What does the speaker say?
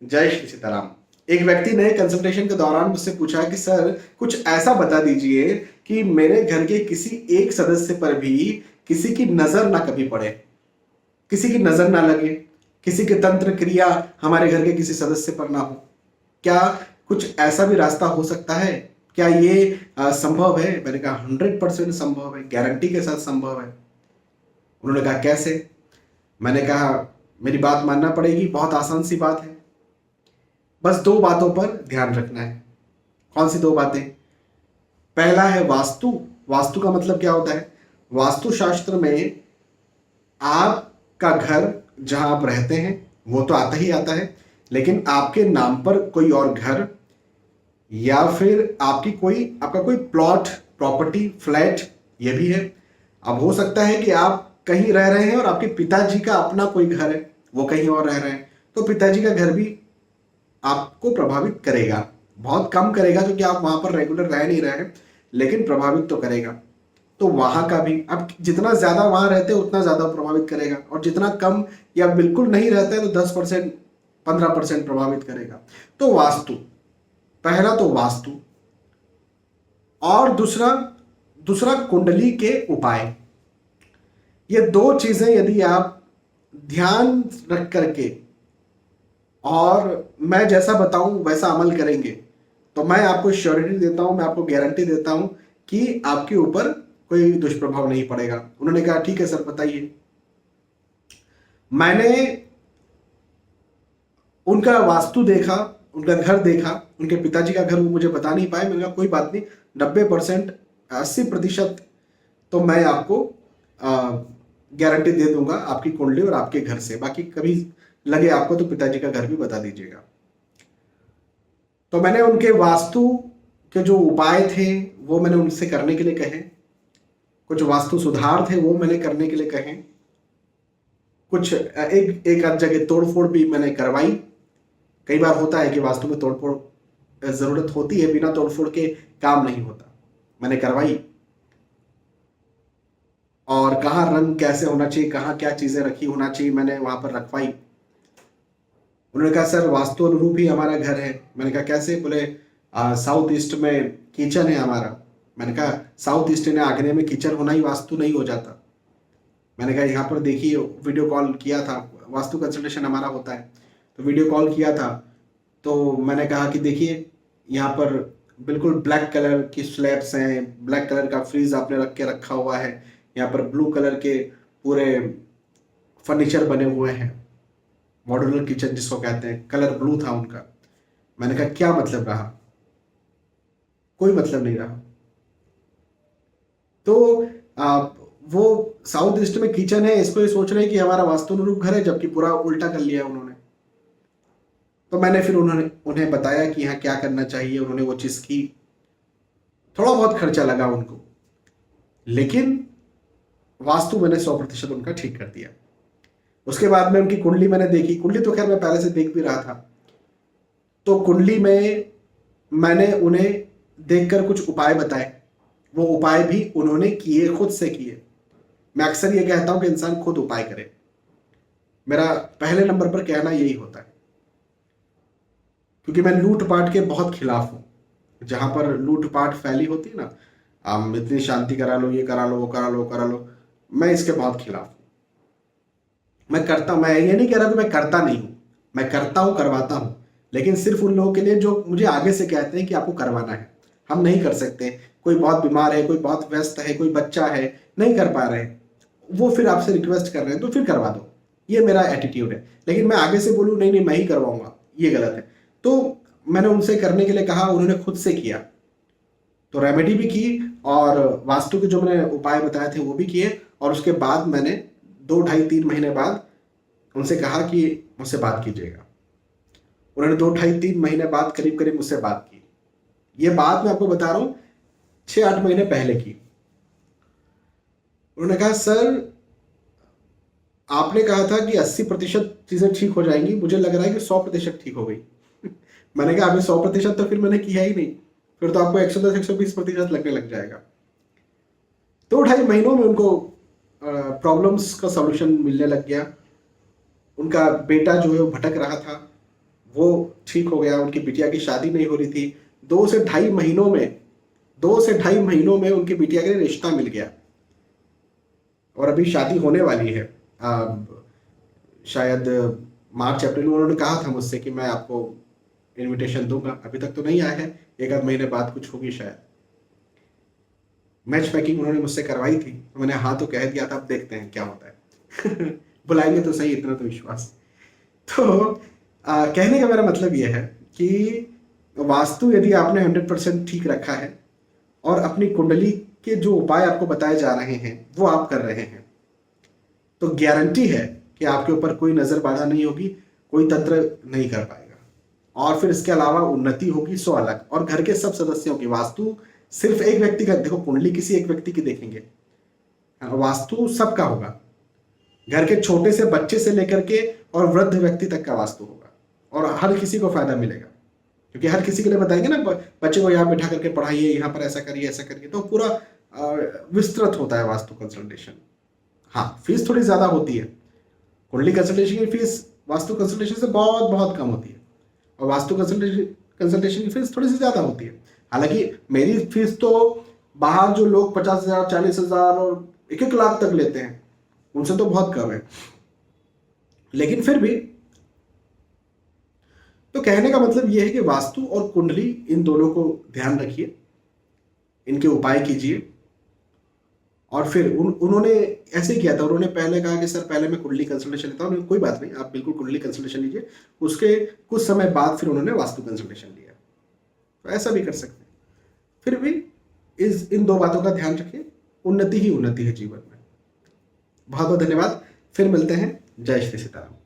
जय श्री सीताराम। एक व्यक्ति ने कंसल्टेशन के दौरान मुझसे पूछा कि सर कुछ ऐसा बता दीजिए कि मेरे घर के किसी एक सदस्य पर भी किसी की नजर ना कभी पड़े, किसी की नजर ना लगे, किसी के तंत्र क्रिया हमारे घर के किसी सदस्य पर ना हो। क्या कुछ ऐसा भी रास्ता हो सकता है? क्या ये संभव है? मैंने कहा 100% संभव है, गारंटी के साथ संभव है। उन्होंने कहा कैसे? मैंने कहा मेरी बात मानना पड़ेगी, बहुत आसान सी बात है। बस दो बातों पर ध्यान रखना है। कौन सी दो बातें? पहला है वास्तु। वास्तु का मतलब क्या होता है? वास्तु शास्त्र में आपका घर जहां आप रहते हैं वो तो आता ही आता है, लेकिन आपके नाम पर कोई और घर या फिर आपका कोई प्लॉट, प्रॉपर्टी, फ्लैट, ये भी है। अब हो सकता है कि आप कहीं रह रहे हैं और आपके पिताजी का अपना कोई घर है, वो कहीं और रह रहे हैं, तो पिताजी का घर भी आपको प्रभावित करेगा। बहुत कम करेगा क्योंकि आप वहां पर रेगुलर रह नहीं रहे हैं, लेकिन प्रभावित तो करेगा। तो वहां का भी, अब जितना ज्यादा वहां रहते हैं उतना ज्यादा प्रभावित करेगा, और जितना कम या बिल्कुल नहीं रहता है तो 10%, 15% प्रभावित करेगा। तो वास्तु, पहला तो वास्तु। और दूसरा दूसरा कुंडली के उपाय। ये दो चीजें यदि आप ध्यान रख करके और मैं जैसा बताऊं वैसा अमल करेंगे तो मैं आपको श्योरिटी देता हूं, मैं आपको गारंटी देता हूं कि आपके ऊपर कोई दुष्प्रभाव नहीं पड़ेगा। उन्होंने कहा ठीक है सर बताइए। मैंने उनका वास्तु देखा, उनका घर देखा, उनके पिताजी का घर वो मुझे बता नहीं पाए। मैंने कहा कोई बात नहीं, 90%, 80% तो मैं आपको गारंटी दे दूंगा आपकी कुंडली और आपके घर से। बाकी कभी लगे आपको तो पिताजी का घर भी बता दीजिएगा। तो मैंने उनके वास्तु के जो उपाय थे वो मैंने उनसे करने के लिए कहे, कुछ वास्तु सुधार थे वो मैंने करने के लिए कहे, कुछ एक आध जगह तोड़फोड़ भी मैंने करवाई। कई बार होता है कि वास्तु में तोड़फोड़ जरूरत होती है, बिना तोड़फोड़ के काम नहीं होता। मैंने करवाई, और कहाँ रंग कैसे होना चाहिए, कहाँ क्या चीजें रखी होना चाहिए, मैंने वहां पर रखवाई। उन्होंने कहा सर वास्तु अनुरूप ही हमारा घर है। मैंने कहा कैसे? बोले साउथ ईस्ट में किचन है हमारा। मैंने कहा साउथ ईस्ट ने आग्नेय में किचन होना ही वास्तु नहीं हो जाता। मैंने कहा यहाँ पर देखिए, वीडियो कॉल किया था, वास्तु कंसल्टेशन हमारा होता है, तो वीडियो कॉल किया था। तो मैंने कहा कि देखिए यहाँ पर बिल्कुल ब्लैक कलर की स्लैब्स हैं, ब्लैक कलर का फ्रीज आपने रख के रखा हुआ है, यहाँ पर ब्लू कलर के पूरे फर्नीचर बने हुए हैं, मॉड्यूलर किचन जिसको कहते हैं, कलर ब्लू था उनका। मैंने कहा क्या मतलब रहा? कोई मतलब नहीं रहा। तो वो साउथ ईस्ट में किचन है, इसको ये सोच रहे हैं कि हमारा वास्तु अनुरूप घर है, जबकि पूरा उल्टा कर लिया उन्होंने। तो मैंने फिर उन्हें बताया कि यहाँ क्या करना चाहिए, उन्होंने वो चीज की। थोड़ा बहुत खर्चा लगा उनको, लेकिन वास्तु मैंने 100% उनका ठीक कर दिया। उसके बाद में उनकी कुंडली मैंने देखी। कुंडली तो खैर मैं पहले से देख भी रहा था। तो कुंडली में मैंने उन्हें देखकर कुछ उपाय बताए, वो उपाय भी उन्होंने किए, खुद से किए। मैं अक्सर ये कहता हूं कि इंसान खुद उपाय करे। मेरा पहले नंबर पर कहना यही होता है, क्योंकि मैं लूटपाट के बहुत खिलाफ हूं। जहां पर लूटपाट फैली होती है ना, इतनी शांति करा लो, ये करा लो, वो करा लो, करा लो, मैं इसके बहुत खिलाफ हूं। मैं ये नहीं कह रहा कि मैं करता नहीं हूं, मैं करता हूं, करवाता हूं, लेकिन सिर्फ उन लोगों के लिए जो मुझे आगे से कहते हैं कि आपको करवाना है। हम नहीं कर सकते, कोई बहुत बीमार है, कोई बहुत व्यस्त है, कोई बच्चा है, नहीं कर पा रहे हैं, वो फिर आपसे रिक्वेस्ट कर रहे हैं तो फिर करवा दो, ये मेरा एटीट्यूड है। लेकिन मैं आगे से बोलूँ नहीं नहीं मैं ही करवाऊंगा, ये गलत है। तो मैंने उनसे करने के लिए कहा, उन्होंने खुद से किया। तो रेमेडी भी की और वास्तु के जो मैंने उपाय बताए थे वो भी किए। और उसके बाद मैंने 2, ढाई, 3 महीने बाद उनसे कहा कि मुझसे बात कीजिएगा। उन्होंने 2, ढाई, 3 महीने बाद करीब करीब मुझसे बात की। ये बात मैं आपको बता रहा हूँ 6-8 महीने पहले की। उन्होंने कहा सर आपने कहा था कि 80% चीजें ठीक हो जाएंगी, मुझे लग रहा है कि 100% ठीक हो गई। मैंने कहा अभी 100% तो फिर मैंने किया ही नहीं, फिर तो आपको 110-120% लगने लग जाएगा। 2-ढाई महीनों में उनको प्रॉब्लम्स का सॉल्यूशन मिलने लग गया। उनका बेटा जो है वो भटक रहा था, वो ठीक हो गया, उनकी बिटिया की शादी नहीं हो रही थी, 2 से ढाई महीनों में उनकी बिटिया के लिए रिश्ता मिल गया और अभी शादी होने वाली है। शायद मार्च अप्रैल में उन्होंने कहा था मुझसे कि मैं आपको इनविटेशन दूंगा, अभी तक तो नहीं आया है, एक आध महीने बाद कुछ होगी शायद। मैच मेकिंग उन्होंने मुझसे करवाई थी, तो मैंने हाँ तो कह दिया था, अब देखते हैं क्या होता है। बुलाएंगे तो सही, इतना तो विश्वास। तो कहने का मेरा मतलब यह है कि वास्तु यदि आपने 100% ठीक रखा है और अपनी कुंडली के जो उपाय आपको बताए जा रहे हैं वो आप कर रहे हैं, तो गारंटी है कि आपके ऊपर कोई नजर बाधा नहीं होगी, कोई तंत्र नहीं कर पाएगा। और फिर इसके अलावा उन्नति होगी सो अलग, और घर के सब सदस्यों की। वास्तु सिर्फ एक व्यक्ति का, देखो कुंडली किसी एक व्यक्ति की देखेंगे, वास्तु सबका होगा। घर के छोटे से बच्चे से लेकर के और वृद्ध व्यक्ति तक का वास्तु होगा, और हर किसी को फायदा मिलेगा, क्योंकि हर किसी के लिए बताएंगे ना, बच्चे को यहाँ बैठा करके पढ़ाइए, यहाँ पर ऐसा करिए ऐसा करिए, तो पूरा विस्तृत होता है वास्तु कंसल्टेशन। हाँ, फीस थोड़ी ज्यादा होती है, कुंडली कंसल्टेशन की फीस वास्तु कंसल्टेशन से बहुत बहुत कम होती है, और वास्तु कंसल्टेशन की फीस थोड़ी सी ज्यादा होती है। हालांकि मेरी फीस तो बाहर जो लोग 50,000 40,000 और 1-1 लाख तक लेते हैं उनसे तो बहुत कम है, लेकिन फिर भी। तो कहने का मतलब यह है कि वास्तु और कुंडली, इन दोनों को ध्यान रखिए, इनके उपाय कीजिए। और फिर उन्होंने ऐसे ही किया था, उन्होंने पहले कहा कि सर पहले मैं कुंडली कंसल्टेशन लेता हूँ, कोई बात नहीं, आप बिल्कुल कुंडली कंसल्टेशन लीजिए, उसके कुछ समय बाद फिर उन्होंने वास्तु कंसल्टेशन लिया। तो ऐसा भी कर सकते हैं। फिर भी इन दो बातों का ध्यान रखिए, उन्नति ही उन्नति है जीवन में। बहुत बहुत धन्यवाद, फिर मिलते हैं। जय श्री सीताराम।